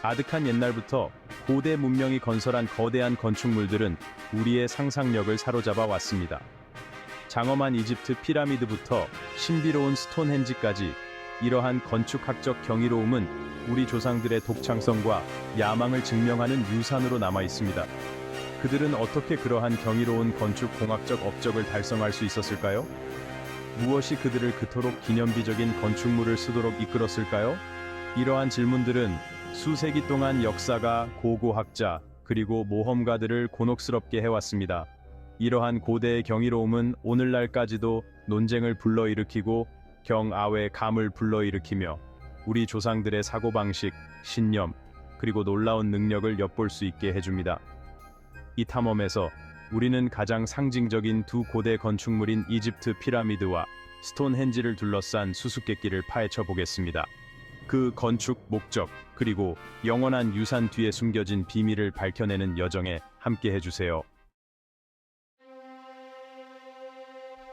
아득한 옛날부터 고대 문명이 건설한 거대한 건축물들은 우리의 상상력을 사로잡아 왔습니다. 장엄한 이집트 피라미드부터 신비로운 스톤헨지까지 이러한 건축학적 경이로움은 우리 조상들의 독창성과 야망을 증명하는 유산으로 남아 있습니다. 그들은 어떻게 그러한 경이로운 건축 공학적 업적을 달성할 수 있었을까요? 무엇이 그들을 그토록 기념비적인 건축물을 쓰도록 이끌었을까요? 이러한 질문들은 수세기 동안 역사가, 고고학자, 그리고 모험가들을 곤혹스럽게 해왔습니다. 이러한 고대의 경이로움은 오늘날까지도 논쟁을 불러일으키고 경아외 감을 불러일으키며 우리 조상들의 사고방식, 신념, 그리고 놀라운 능력을 엿볼 수 있게 해줍니다. 이 탐험에서 우리는 가장 상징적인 두 고대 건축물인 이집트 피라미드와 스톤헨지를 둘러싼 수수께끼를 파헤쳐 보겠습니다. 그 건축 목적, 그리고 영원한 유산 뒤에 숨겨진 비밀을 밝혀내는 여정에 함께 해주세요.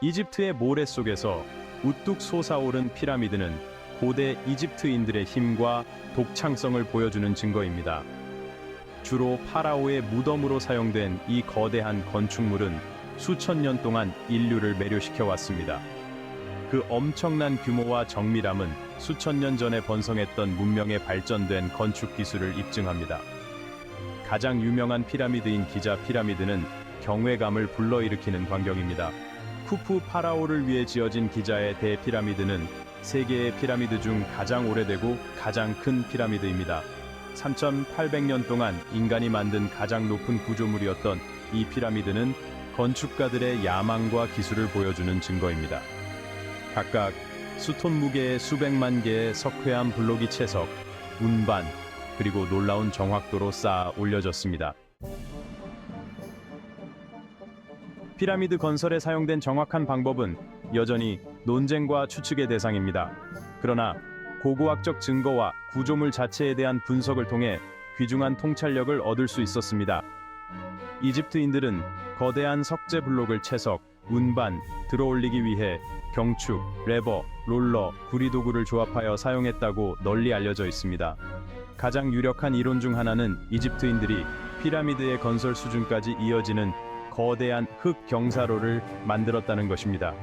이집트의 모래 속에서 우뚝 솟아오른 피라미드는 고대 이집트인들의 힘과 독창성을 보여주는 증거입니다. 주로 파라오의 무덤으로 사용된 이 거대한 건축물은 수천 년 동안 인류를 매료시켜 왔습니다. 그 엄청난 규모와 정밀함은 수천 년 전에 번성했던 문명의 발전된 건축 기술을 입증합니다. 가장 유명한 피라미드인 기자 피라미드는 경외감을 불러일으키는 광경입니다. 쿠푸 파라오를 위해 지어진 기자의 대피라미드는 세계의 피라미드 중 가장 오래되고 가장 큰 피라미드입니다. 3,800년 동안 인간이 만든 가장 높은 구조물이었던 이 피라미드는 건축가들의 야망과 기술을 보여주는 증거입니다. 각각 수톤 무게의 수백만 개의 석회암 블록이 채석, 운반, 그리고 놀라운 정확도로 쌓아 올려졌습니다. 피라미드 건설에 사용된 정확한 방법은 여전히 논쟁과 추측의 대상입니다. 그러나 고고학적 증거와 구조물 자체에 대한 분석을 통해 귀중한 통찰력을 얻을 수 있었습니다. 이집트인들은 거대한 석재 블록을 채석, 운반, 들어올리기 위해 경축, 레버, 롤러, 구리도구를 조합하여 사용했다고 널리 알려져 있습니다. 가장 유력한 이론 중 하나는 이집트인들이 피라미드의 건설 수준까지 이어지는 거대한 흙 경사로를 만들었다는 것입니다.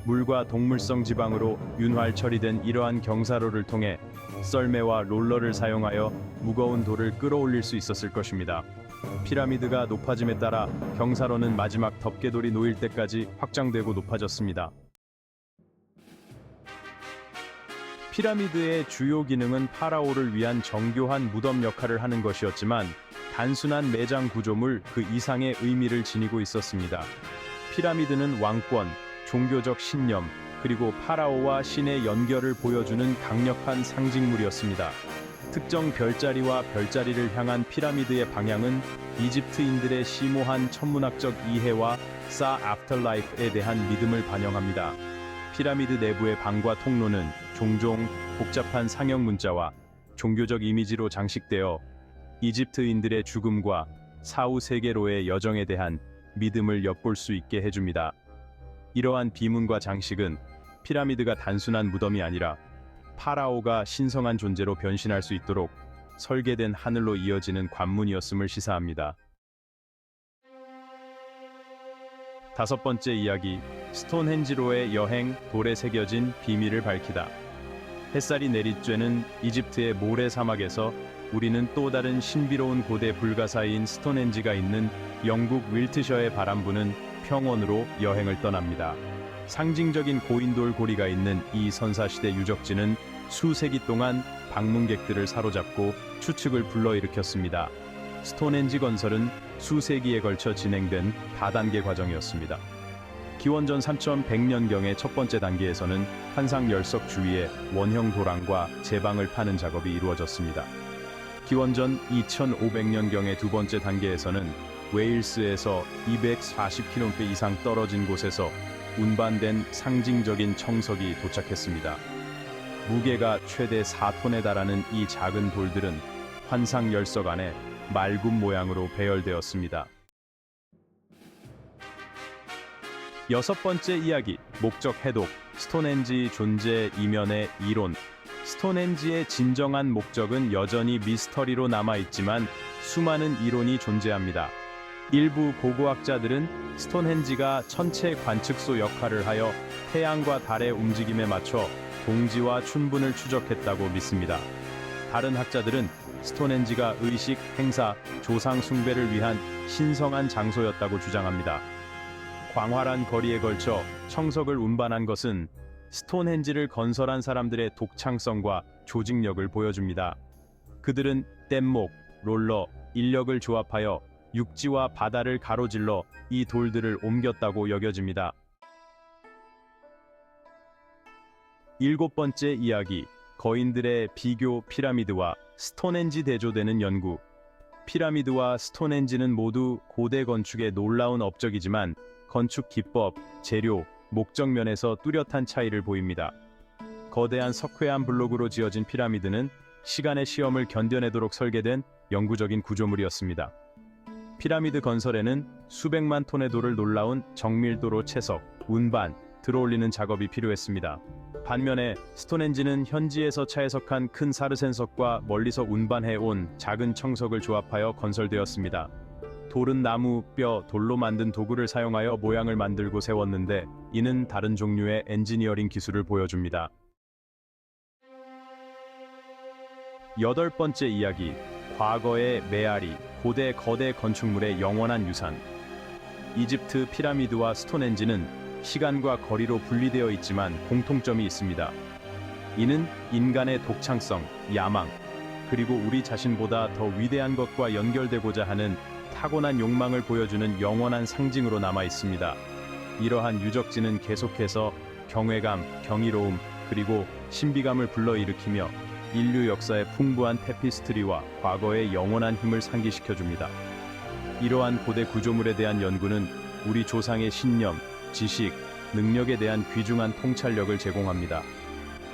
물과 동물성 지방으로 윤활 처리된 이러한 경사로를 통해 썰매와 롤러를 사용하여 무거운 돌을 끌어올릴 수 있었을 것입니다. 피라미드가 높아짐에 따라 경사로는 마지막 덮개돌이 놓일 때까지 확장되고 높아졌습니다. 피라미드의 주요 기능은 파라오를 위한 정교한 무덤 역할을 하는 것이었지만 단순한 매장 구조물 그 이상의 의미를 지니고 있었습니다. 피라미드는 왕권, 종교적 신념, 그리고 파라오와 신의 연결을 보여주는 강력한 상징물이었습니다. 특정 별자리와 별자리를 향한 피라미드의 방향은 이집트인들의 심오한 천문학적 이해와 사 애프터라이프에 대한 믿음을 반영합니다. 피라미드 내부의 방과 통로는 종종 복잡한 상형 문자와 종교적 이미지로 장식되어 이집트인들의 죽음과 사후 세계로의 여정에 대한 믿음을 엿볼 수 있게 해줍니다. 이러한 비문과 장식은 피라미드가 단순한 무덤이 아니라 파라오가 신성한 존재로 변신할 수 있도록 설계된 하늘로 이어지는 관문이었음을 시사합니다. 다섯 번째 이야기, 스톤헨지로의 여행, 돌에 새겨진 비밀을 밝히다. 햇살이 내리쬐는 이집트의 모래 사막에서 우리는 또 다른 신비로운 고대 불가사의인 스톤헨지가 있는 영국 윌트셔의 바람 부는 평원으로 여행을 떠납니다. 상징적인 고인돌 고리가 있는 이 선사시대 유적지는 수세기 동안 방문객들을 사로잡고 추측을 불러일으켰습니다. 스톤헨지 건설은 수세기에 걸쳐 진행된 다단계 과정이었습니다. 기원전 3100년경의 첫 번째 단계에서는 한상열석 주위에 원형 도랑과 제방을 파는 작업이 이루어졌습니다. 기원전 2500년경의 두 번째 단계에서는 웨일스에서 240km 이상 떨어진 곳에서 운반된 상징적인 청석이 도착했습니다. 무게가 최대 4톤에 달하는 이 작은 돌들은 환상열석 안에 말굽 모양으로 배열되었습니다. 여섯 번째 이야기, 목적 해독, 스톤헨지 존재 이면의 이론. 스톤헨지의 진정한 목적은 여전히 미스터리로 남아있지만 수많은 이론이 존재합니다. 일부 고고학자들은 스톤헨지가 천체 관측소 역할을 하여 태양과 달의 움직임에 맞춰 동지와 춘분을 추적했다고 믿습니다. 다른 학자들은 스톤헨지가 의식, 행사, 조상 숭배를 위한 신성한 장소였다고 주장합니다. 광활한 거리에 걸쳐 청석을 운반한 것은 스톤헨지를 건설한 사람들의 독창성과 조직력을 보여줍니다. 그들은 뗏목, 롤러, 인력을 조합하여 육지와 바다를 가로질러 이 돌들을 옮겼다고 여겨집니다. 7번째 이야기, 거인들의 비교 피라미드와 스톤헨지 대조되는 연구. 피라미드와 스톤헨지는 모두 고대 건축의 놀라운 업적이지만 건축 기법, 재료, 목적 면에서 뚜렷한 차이를 보입니다. 거대한 석회암 블록으로 지어진 피라미드는 시간의 시험을 견뎌내도록 설계된 영구적인 구조물이었습니다. 피라미드 건설에는 수백만 톤의 돌을 놀라운 정밀도로 채석, 운반, 들어올리는 작업이 필요했습니다. 반면에 스톤헨지는 현지에서 차해석한 큰 사르센석과 멀리서 운반해온 작은 청석을 조합하여 건설되었습니다. 돌은 나무, 뼈, 돌로 만든 도구를 사용하여 모양을 만들고 세웠는데 이는 다른 종류의 엔지니어링 기술을 보여줍니다. 8번째 이야기, 과거의 메아리, 고대 거대 건축물의 영원한 유산. 이집트 피라미드와 스톤헨지는 시간과 거리로 분리되어 있지만 공통점이 있습니다. 이는 인간의 독창성, 야망, 그리고 우리 자신보다 더 위대한 것과 연결되고자 하는 타고난 욕망을 보여주는 영원한 상징으로 남아 있습니다. 이러한 유적지는 계속해서 경외감, 경이로움, 그리고 신비감을 불러일으키며 인류 역사의 풍부한 테피스트리와 과거의 영원한 힘을 상기시켜줍니다. 이러한 고대 구조물에 대한 연구는 우리 조상의 신념, 지식, 능력에 대한 귀중한 통찰력을 제공합니다.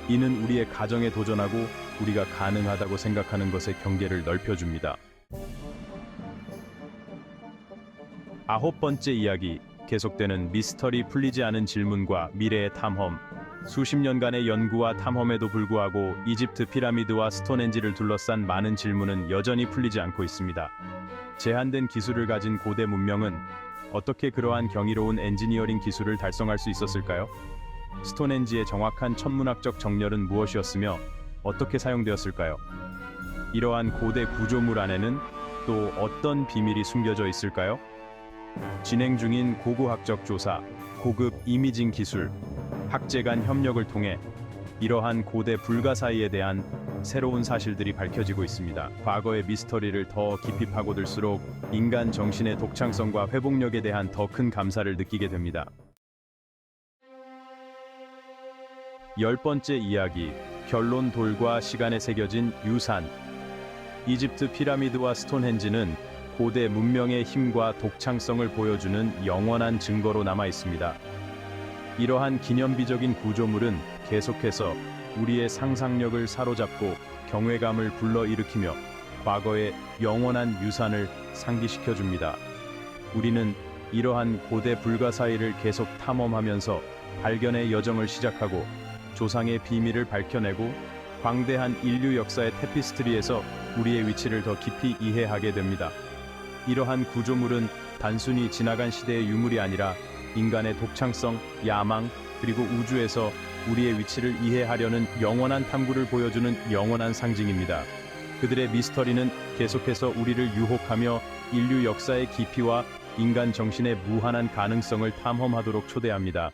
이는 우리의 가정에 도전하고 우리가 가능하다고 생각하는 것의 경계를 넓혀줍니다. 9번째 이야기, 계속되는 미스터리 풀리지 않은 질문과 미래의 탐험. 수십 년간의 연구와 탐험에도 불구하고 이집트 피라미드와 스톤헨지를 둘러싼 많은 질문은 여전히 풀리지 않고 있습니다. 제한된 기술을 가진 고대 문명은 어떻게 그러한 경이로운 엔지니어링 기술을 달성할 수 있었을까요? 스톤헨지의 정확한 천문학적 정렬은 무엇이었으며 어떻게 사용되었을까요? 이러한 고대 구조물 안에는 또 어떤 비밀이 숨겨져 있을까요? 진행 중인 고고학적 조사, 고급 이미징 기술, 학제 간 협력을 통해 이러한 고대 불가사의에 대한 새로운 사실들이 밝혀지고 있습니다. 과거의 미스터리를 더 깊이 파고들수록 인간 정신의 독창성과 회복력에 대한 더 큰 감사를 느끼게 됩니다. 10번째 이야기, 결론 돌과 시간에 새겨진 유산. 이집트 피라미드와 스톤헨지는 고대 문명의 힘과 독창성을 보여주는 영원한 증거로 남아 있습니다. 이러한 기념비적인 구조물은 계속해서 우리의 상상력을 사로잡고 경외감을 불러일으키며 과거의 영원한 유산을 상기시켜줍니다. 우리는 이러한 고대 불가사의를 계속 탐험하면서 발견의 여정을 시작하고 조상의 비밀을 밝혀내고 광대한 인류 역사의 테피스트리에서 우리의 위치를 더 깊이 이해하게 됩니다. 이러한 구조물은 단순히 지나간 시대의 유물이 아니라 인간의 독창성, 야망, 그리고 우주에서 우리의 위치를 이해하려는 영원한 탐구를 보여주는 영원한 상징입니다. 그들의 미스터리는 계속해서 우리를 유혹하며 인류 역사의 깊이와 인간 정신의 무한한 가능성을 탐험하도록 초대합니다.